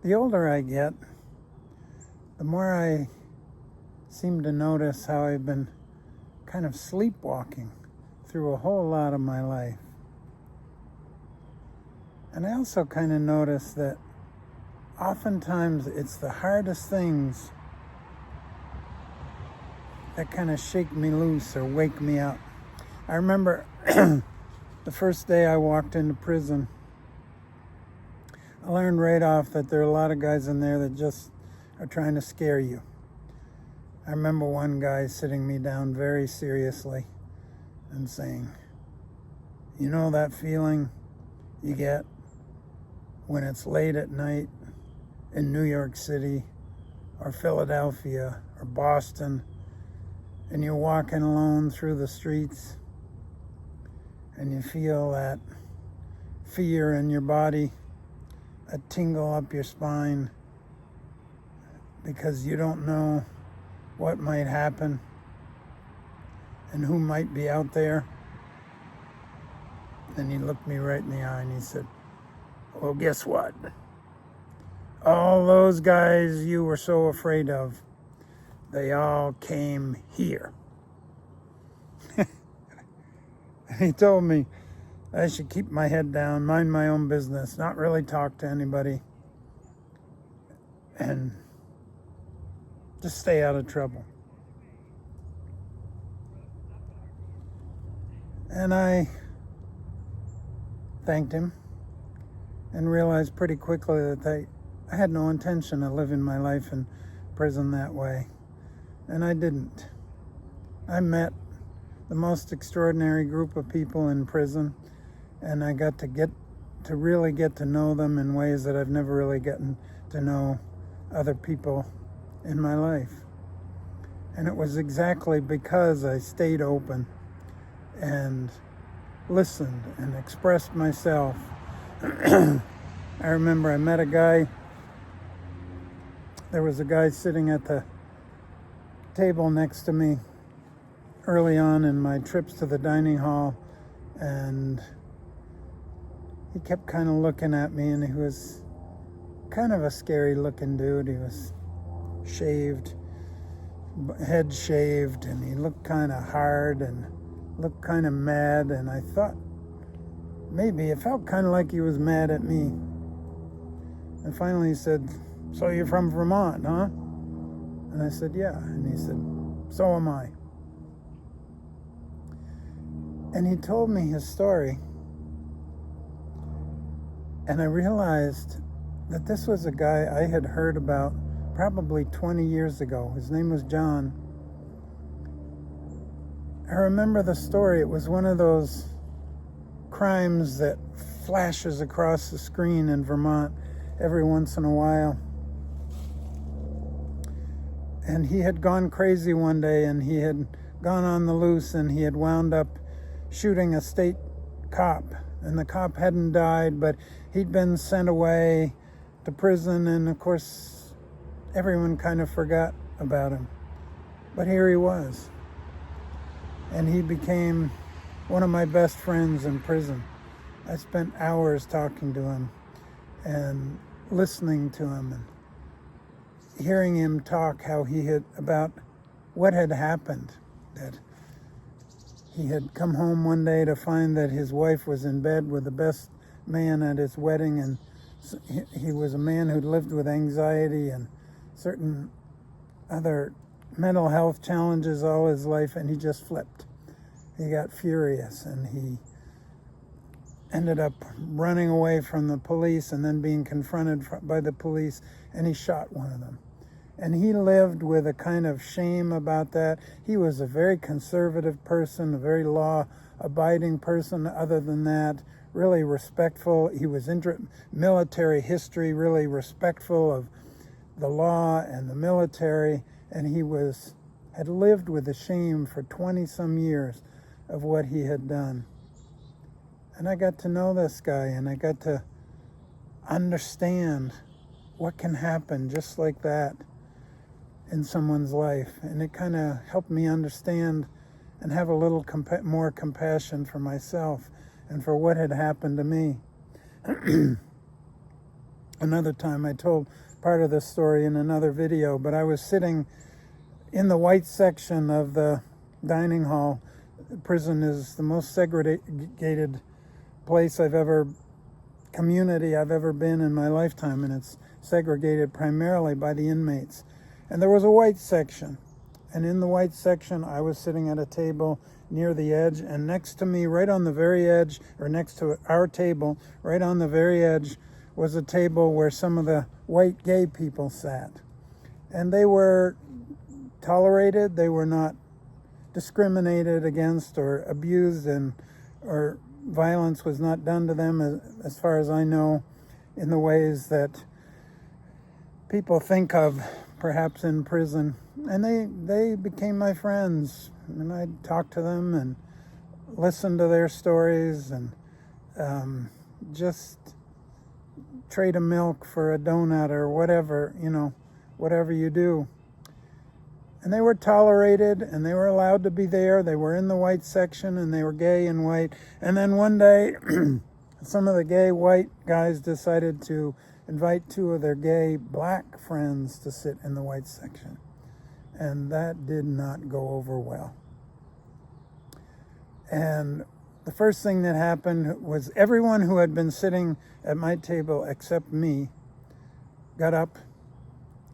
The older I get, the more I seem to notice how I've been kind of sleepwalking through a whole lot of my life. And I also kind of notice that oftentimes it's the hardest things that kind of shake me loose or wake me up. I remember the first day I walked into prison, I learned right off that there are a lot of guys in there that just are trying to scare you. I remember one guy sitting me down very seriously and saying, "You know that feeling you get when it's late at night in New York City or Philadelphia or Boston, and you're walking alone through the streets and you feel that fear in your body, a tingle up your spine because you don't know what might happen and who might be out there?" And he looked me right in the eye and he said, "Well, guess what? All those guys you were so afraid of, they all came here." He told me I should keep my head down, mind my own business, not really talk to anybody, and just stay out of trouble. And I thanked him and realized pretty quickly that I had no intention of living my life in prison that way. And I didn't. I met the most extraordinary group of people in prison, and I got to really get to know them in ways that I've never really gotten to know other people in my life. And it was exactly because I stayed open and listened and expressed myself. I remember I met a guy. There was a guy sitting at the table next to me early on in my trips to the dining hall, and he kept kind of looking at me, and he was kind of a scary looking dude. He was shaved, head shaved, and he looked kind of hard and looked kind of mad, and I thought maybe it felt kind of like he was mad at me. And finally he said, "So you're from Vermont, huh?" And I said, "Yeah." And he said, "So am I." And he told me his story, and I realized that this was a guy I had heard about probably 20 years ago. His name was John. I remember the story. It was one of those crimes that flashes across the screen in Vermont every once in a while. And he had gone crazy one day, and he had gone on the loose, and he had wound up shooting a state cop. And the cop hadn't died, but he'd been sent away to prison, and of course everyone kind of forgot about him. But here he was. And he became one of my best friends in prison. I spent hours talking to him and listening to him and hearing him talk how he had about what had happened, that he had come home one day to find that his wife was in bed with the best man at his wedding, and he was a man who'd lived with anxiety and certain other mental health challenges all his life, and he just flipped. He got furious, and he ended up running away from the police and then being confronted by the police, and he shot one of them. And he lived with a kind of shame about that. He was a very conservative person, a very law-abiding person. Other than that, really respectful. He was military history, really respectful of the law and the military. And he had lived with the shame for 20-some years of what he had done. And I got to know this guy, and I got to understand what can happen just like that in someone's life. And it kind of helped me understand and have a little more compassion for myself and for what had happened to me. another time. I told part of this story in another video, but I was sitting in the white section of the dining hall. Prison is the most segregated community I've ever been in my lifetime, and it's segregated primarily by the inmates. And there was a white section, and in the white section I was sitting at a table near the edge, and next to me, right on the very edge, or next to our table, right on the very edge, was a table where some of the white gay people sat. And they were tolerated, they were not discriminated against or abused, or violence was not done to them, as far as I know, in the ways that people think of perhaps in prison. And they became my friends, and I'd talk to them and listen to their stories, and just trade a milk for a donut or whatever, whatever you do. And they were tolerated, and they were allowed to be there. They were in the white section, and they were gay and white. And then one day, some of the gay white guys decided to invite two of their gay black friends to sit in the white section. And that did not go over well. And the first thing that happened was everyone who had been sitting at my table except me got up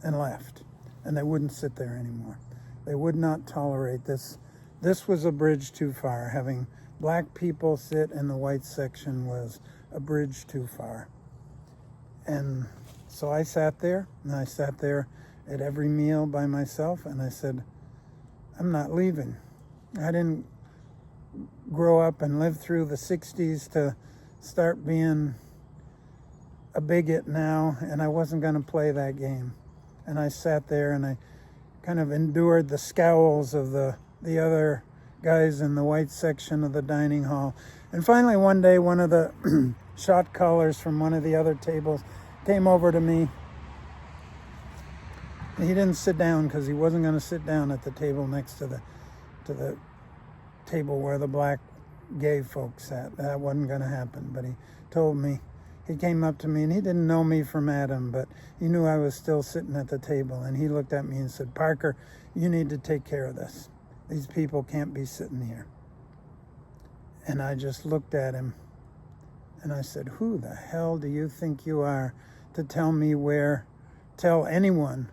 and left. And they wouldn't sit there anymore. They would not tolerate this. This was a bridge too far. Having black people sit in the white section was a bridge too far. And so I sat there, and I sat there at every meal by myself, and I said, I'm not leaving. I didn't grow up and live through the 60s to start being a bigot now, and I wasn't going to play that game. And I sat there, and I kind of endured the scowls of the other guys in the white section of the dining hall. And finally one day, one of the shot callers from one of the other tables came over to me. And he didn't sit down because he wasn't going to sit down at the table next to the table where the black gay folks sat. That wasn't going to happen. But he told me, he came up to me, and he didn't know me from Adam, but he knew I was still sitting at the table. And he looked at me and said, Parker, you need to take care of this. These people can't be sitting here. And I just looked at him, and I said, who the hell do you think you are to tell anyone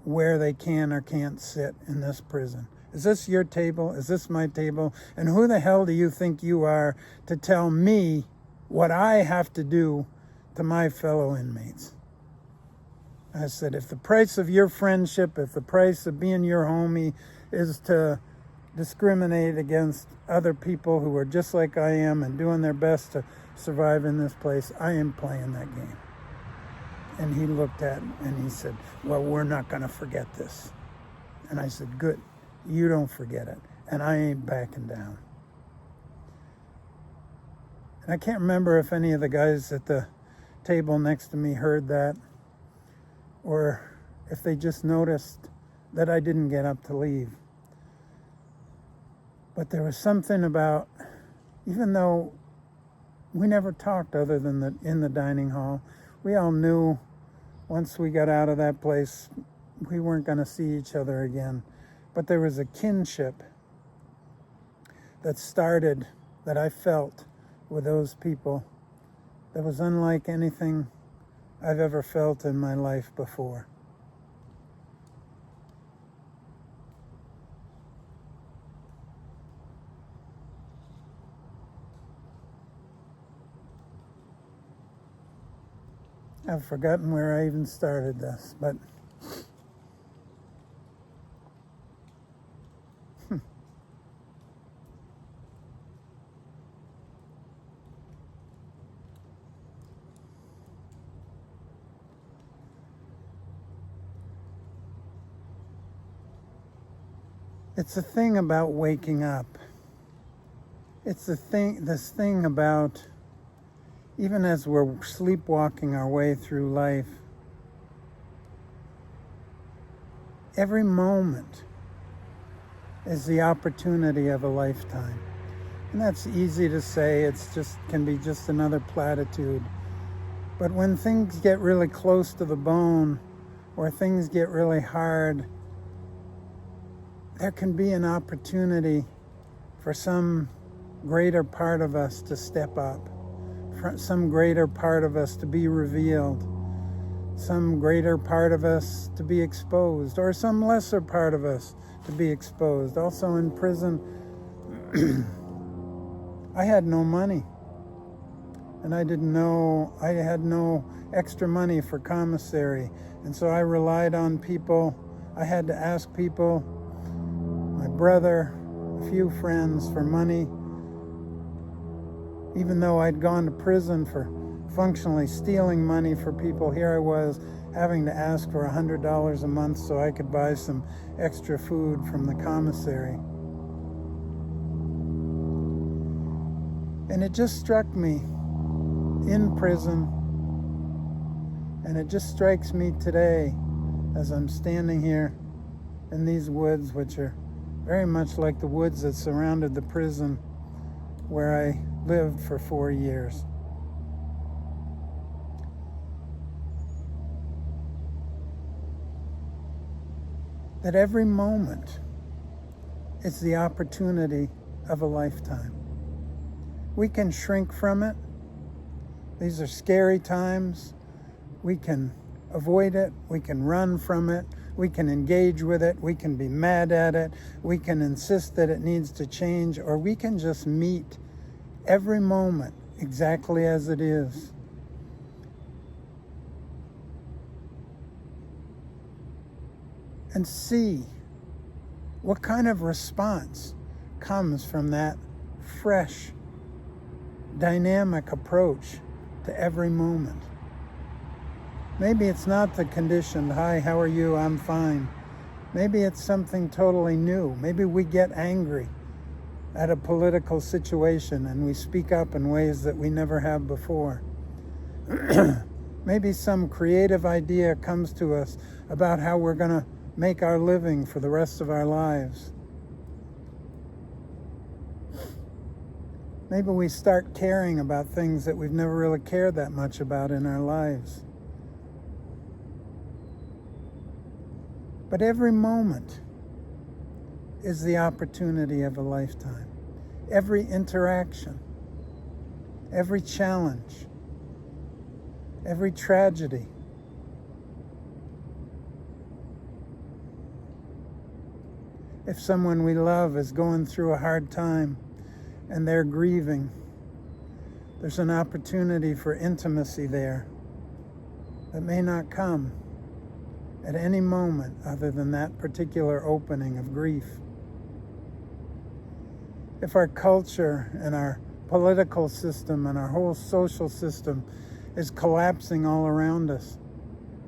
where they can or can't sit in this prison? Is this your table? Is this my table? And who the hell do you think you are to tell me what I have to do to my fellow inmates? I said, if the price of your friendship, if the price of being your homie is to discriminate against other people who are just like I am and doing their best to survive in this place, I am playing that game. And he looked at me and he said, well, we're not going to forget this. And I said, good, you don't forget it. And I ain't backing down. And I can't remember if any of the guys at the table next to me heard that, or if they just noticed that I didn't get up to leave. But there was something about, even though we never talked other than in the dining hall, we all knew once we got out of that place, we weren't going to see each other again. But there was a kinship that started, that I felt with those people, that was unlike anything I've ever felt in my life before. I've forgotten where I even started this, but it's a thing about waking up. It's this thing about, even as we're sleepwalking our way through life, every moment is the opportunity of a lifetime. And that's easy to say. It's just can be just another platitude. But when things get really close to the bone, or things get really hard, there can be an opportunity for some greater part of us to step up, for some greater part of us to be revealed, some greater part of us to be exposed, or some lesser part of us to be exposed. Also in prison, I had no money, and I had no extra money for commissary, and so I relied on people. I had to ask people, my brother, a few friends, for money. Even though I'd gone to prison for functionally stealing money for people, here I was having to ask for $100 a month so I could buy some extra food from the commissary. And it just struck me in prison, and it just strikes me today as I'm standing here in these woods, which are very much like the woods that surrounded the prison where I lived for 4 years. That every moment is the opportunity of a lifetime. We can shrink from it. These are scary times. We can avoid it. We can run from it. We can engage with it. We can be mad at it. We can insist that it needs to change, or we can just meet every moment exactly as it is. And see what kind of response comes from that fresh, dynamic approach to every moment. Maybe it's not the conditioned, "Hi, how are you? I'm fine." Maybe it's something totally new. Maybe we get angry at a political situation and we speak up in ways that we never have before. Maybe some creative idea comes to us about how we're going to make our living for the rest of our lives. Maybe we start caring about things that we've never really cared that much about in our lives. But every moment is the opportunity of a lifetime. Every interaction, every challenge, every tragedy, if someone we love is going through a hard time and they're grieving, there's an opportunity for intimacy there that may not come at any moment other than that particular opening of grief. If our culture and our political system and our whole social system is collapsing all around us,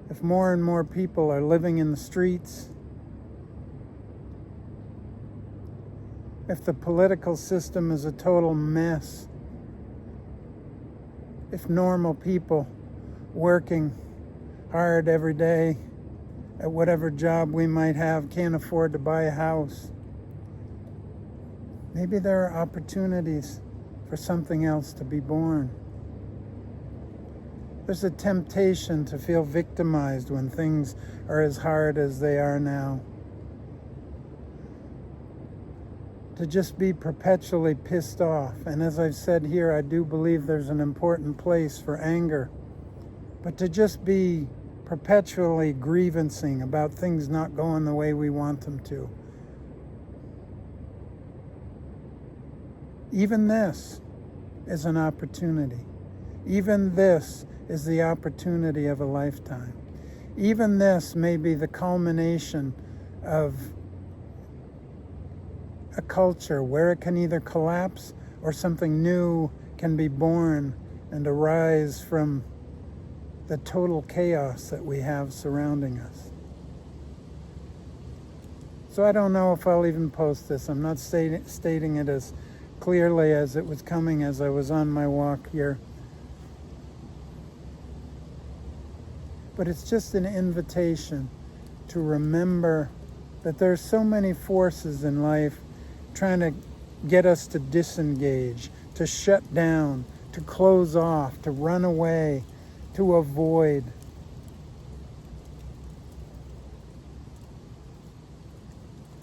if more and more people are living in the streets, if the political system is a total mess, if normal people working hard every day at whatever job we might have can't afford to buy a house, maybe there are opportunities for something else to be born. There's a temptation to feel victimized when things are as hard as they are now. To just be perpetually pissed off. And as I've said here, I do believe there's an important place for anger. But to just be perpetually grievancing about things not going the way we want them to. Even this is an opportunity. Even this is the opportunity of a lifetime. Even this may be the culmination of a culture where it can either collapse or something new can be born and arise from the total chaos that we have surrounding us. So I don't know if I'll even post this. I'm not stating it as clearly as it was coming as I was on my walk here. But it's just an invitation to remember that there's so many forces in life trying to get us to disengage, to shut down, to close off, to run away, to avoid.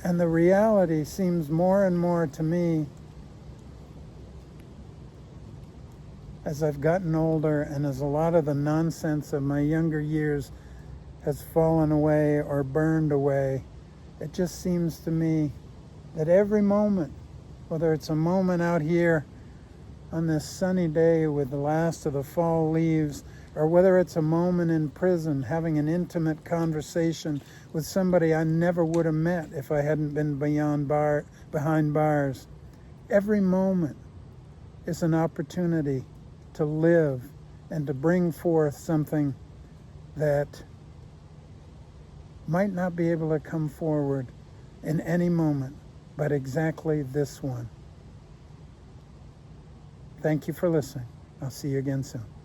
And the reality seems more and more to me as I've gotten older and as a lot of the nonsense of my younger years has fallen away or burned away, it just seems to me that every moment, whether it's a moment out here on this sunny day with the last of the fall leaves, or whether it's a moment in prison having an intimate conversation with somebody I never would have met if I hadn't been behind bars, every moment is an opportunity to live and to bring forth something that might not be able to come forward in any moment, but exactly this one. Thank you for listening. I'll see you again soon.